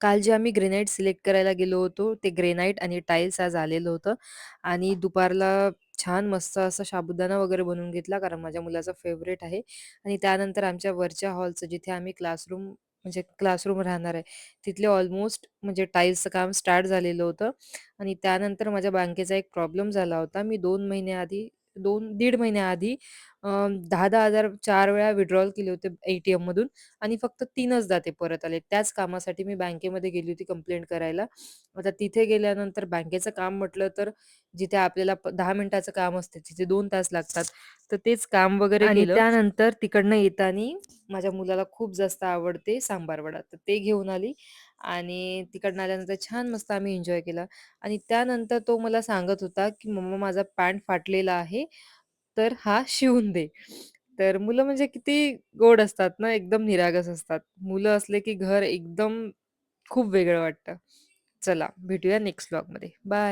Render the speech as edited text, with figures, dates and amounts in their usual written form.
काल जे आम्ही ग्रेनाइट सिलेक्ट करायला गेलो होतो, ते ग्रेनाइट आणि टाइल्स आज आलेलं होतं आणि दुपारला छान मस्त असा साबुदाणा वगैरे बनवून घेतला, कारण माझ्या मुलाचा फेव्हरेट आहे आणि त्यानंतर आमच्या वरच्या हॉलचं जिथे आम्ही क्लासरूम राहणार आहे, तिथले ऑलमोस्ट म्हणजे टाइल्सचं काम स्टार्ट झालेलं होतं आणि त्यानंतर माझ्या बँकेचा एक प्रॉब्लेम झाला होता. मी 2 दीड महिन्याआधी 10,000 4 वेळा विथड्रॉल केले होते ATMमधून आणि फक्त 3च ते परत आले. त्याच कामासाठी मी बँकेमध्ये गेली होती कंप्लेंट करायला. आता तिथे गेल्यानंतर बँकेचं काम म्हटलं तर जिथे आपल्याला 10 मिनिटाचं काम असते, तिथे 2 तास लागतात. तर तेच काम वगैरे आणि केलं. त्यानंतर तिकडनं येताना माझ्या मुलाला खूप जास्त आवडते सांबार वडा. तर ते घेऊन आली आणि तिकडनं आल्यानंतर छान मस्त आम्ही एन्जॉय केला आणि त्यानंतर तो मला सांगत होता, की "मम्मा माझा पॅन्ट फाटलेला आहे, तर हा शिवून दे." तर मुलं म्हणजे किती गोड असतात ना, एकदम निरागस असतात. मुलं असले की घर एकदम खूप वेगळं वाटतं. चला भेटूया नेक्स्ट व्लॉगमध्ये. बाय.